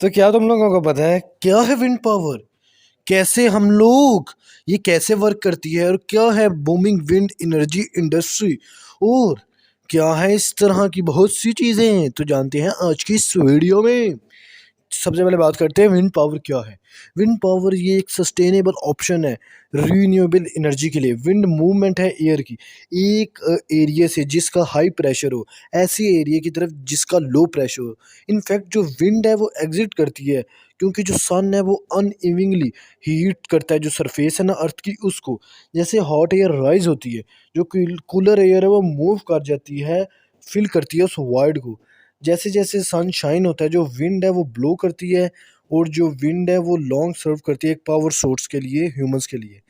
तो क्या तुम लोगों को पता है क्या है विंड पावर? कैसे हम लोग ये कैसे वर्क करती है और क्या है बूमिंग विंड एनर्जी इंडस्ट्री और क्या है इस तरह की बहुत सी चीजें तो जानते हैं आज की इस वीडियो में। सबसे पहले बात करते हैं विंड पावर क्या है। विंड पावर ये एक सस्टेनेबल ऑप्शन है रीन्यूएबल एनर्जी के लिए। विंड मूवमेंट है एयर की एक एरिया से जिसका हाई प्रेशर हो ऐसी एरिया की तरफ जिसका लो प्रेशर हो। इनफैक्ट जो विंड है वो एग्जिट करती है क्योंकि जो सन है वो अनइविंगली हीट करता है जो सरफेस है ना अर्थ की उसको। जैसे हॉट एयर राइज होती है जो कूलर एयर है वो मूव कर जाती है, फिल करती है उस वॉइड को। जैसे जैसे सनशाइन होता है जो विंड है वो ब्लो करती है और जो विंड है वो लॉन्ग सर्व करती है एक पावर सोर्स के लिए ह्यूमंस के लिए।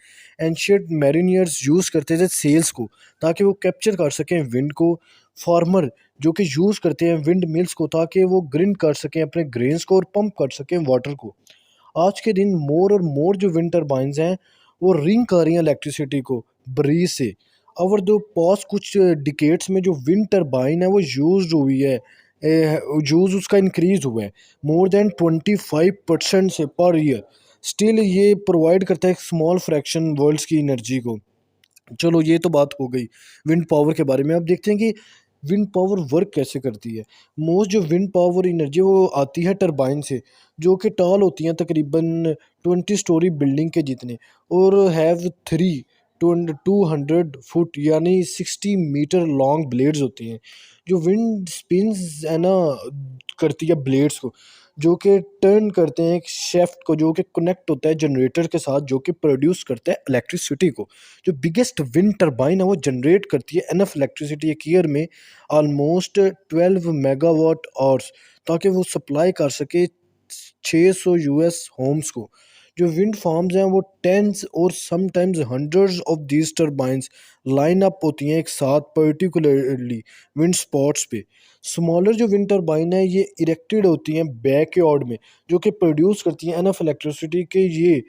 एंशियंट मैरिनियर्स यूज़ करते थे सेल्स को ताकि वो कैप्चर कर सकें विंड को। फार्मर जो कि यूज़ करते हैं विंड मिल्स को ताकि वो ग्रिंड कर सकें अपने ग्रेन्स को और पंप कर सकें वाटर को। आज के दिन मोर और मोर जो विंड टर्बाइंस हैं वो रिंग कर रही हैं इलेक्ट्रिसिटी को ब्रीज से। और जो पास कुछ डिकेट्स में जो विंड टर्बाइन है वो यूज हुई है, यूज उसका इंक्रीज हुआ है मोर देन 25% से पर ईयर। स्टिल ये प्रोवाइड करता है एक स्मॉल फ्रैक्शन वर्ल्ड्स की एनर्जी को। चलो ये तो बात हो गई विंड पावर के बारे में। अब देखते हैं कि विंड पावर वर्क कैसे करती है। मोस्ट जो विंड पावर एनर्जी वो आती है टरबाइन से जो कि टॉल होती हैं तकरीबन 20 स्टोरी बिल्डिंग के जितने और हैव 200 फुट यानी 60 मीटर लॉन्ग ब्लेड्स होती हैं। जो विंड स्पिन्स है ना करती है ब्लेड्स को जो कि टर्न करते हैं एक शेफ्ट को जो कि कनेक्ट होता है जनरेटर के साथ जो कि प्रोड्यूस करता है इलेक्ट्रिसिटी को। जो बिगेस्ट विंड टर्बाइन है वो जनरेट करती है एनफ इलेक्ट्रिसिटी एक ईयर में ऑलमोस्ट 12 मेगावाट आवर्स ताकि वो सप्लाई कर सके 600 यूएस होम्स को। जो विंड फार्म्स हैं वो टेंस और sometimes hundreds of these turbines line up होती हैं एक साथ पर्टिकुलरली विंड स्पॉट्स पे। स्मॉलर जो विंड टर्बाइन है ये इरेक्टेड होती हैं बैकयार्ड में जो कि प्रोड्यूस करती हैं एनफ इलेक्ट्रिसिटी के ये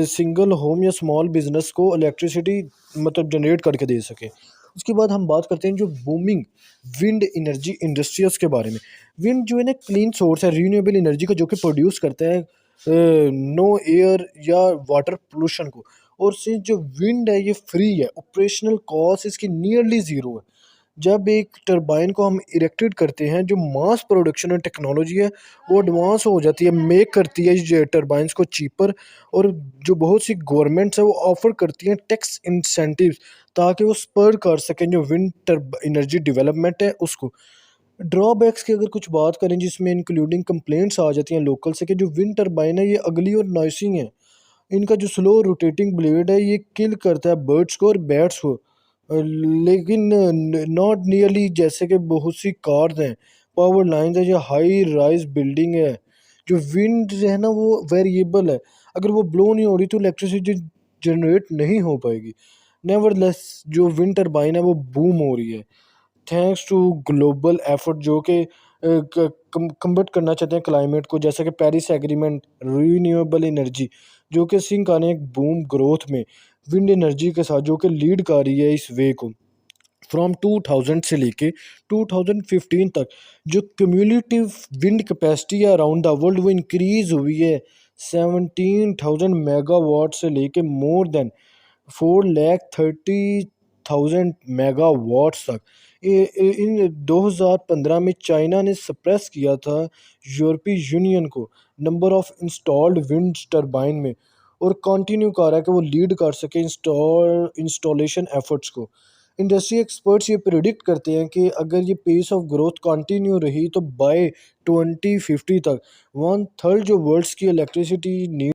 सिंगल होम या स्मॉल बिजनेस को इलेक्ट्रिसिटी मतलब जनरेट करके दे सके। उसके बाद हम बात करते हैं जो बूमिंग विंड एनर्जी इंडस्ट्रीज के बारे में। विंड जो है ना क्लीन सोर्स है रीन्यूएबल एनर्जी का जो कि प्रोड्यूस करता है नो एयर या वाटर पोल्यूशन को। और सिंस जो विंड है ये फ्री है ऑपरेशनल कॉस्ट इसकी नियरली ज़ीरो है। जब एक टरबाइन को हम इरेक्टेड करते हैं जो मास प्रोडक्शन और टेक्नोलॉजी है वो एडवांस हो जाती है मेक करती है ये टरबाइंस को चीपर। और जो बहुत सी गवर्नमेंट्स है वो ऑफर करती हैं टैक्स इंसेंटिव्स ताकि वो स्पर कर सकें जो विंड एनर्जी डेवलपमेंट है उसको। ड्रॉबैक्स की अगर कुछ बात करें जिसमें इंक्लूडिंग कंप्लेंट्स आ जाती हैं लोकल से कि जो विंड टरबाइन है ये अगली और नॉइसिंग है। इनका जो स्लो रोटेटिंग ब्लेड है ये किल करता है बर्ड्स को और बैट्स को। लेकिन नॉट नियरली जैसे कि बहुत सी कार्स हैं पावर लाइंस है या हाई राइज बिल्डिंग है। जो विंड जो है ना वो वेरिएबल है, अगर वो ब्लो नहीं हो रही तो इलेक्ट्रिसिटी जनरेट नहीं हो पाएगी। नेवरलेस जो विंड टरबाइन है वो बूम हो रही है थैंक्स टू ग्लोबल एफर्ट जो कि कम्बट करना चाहते हैं क्लाइमेट को जैसा कि पेरिस एग्रीमेंट रीन्यूएबल एनर्जी जो कि सिंक आने एक बूम ग्रोथ में विंड एनर्जी के साथ जो कि लीड कर रही है इस वे को। फ्रॉम 2000 से लेके 2015 तक जो क्यूमुलेटिव विंड कैपेसिटी है अराउंड द वर्ल्ड वो इंक्रीज हुई है 17,000 मेगावाट से लेके मोर देन 4,30,000 मेगावाट्स तक। इन 2015 में चाइना ने सप्रेस किया था यूरोपीय यूनियन को number of installed wind turbine में और कंटिन्यू कर रहा है कि वो लीड कर सके इंस्टॉलेशन एफर्ट्स को। इंडस्ट्री एक्सपर्ट्स ये प्रिडिक्ट करते हैं कि अगर ये पेस ऑफ ग्रोथ कंटिन्यू रही तो बाय 2050 तक 1/3 जो वर्ल्ड्स की इलेक्ट्रिसिटी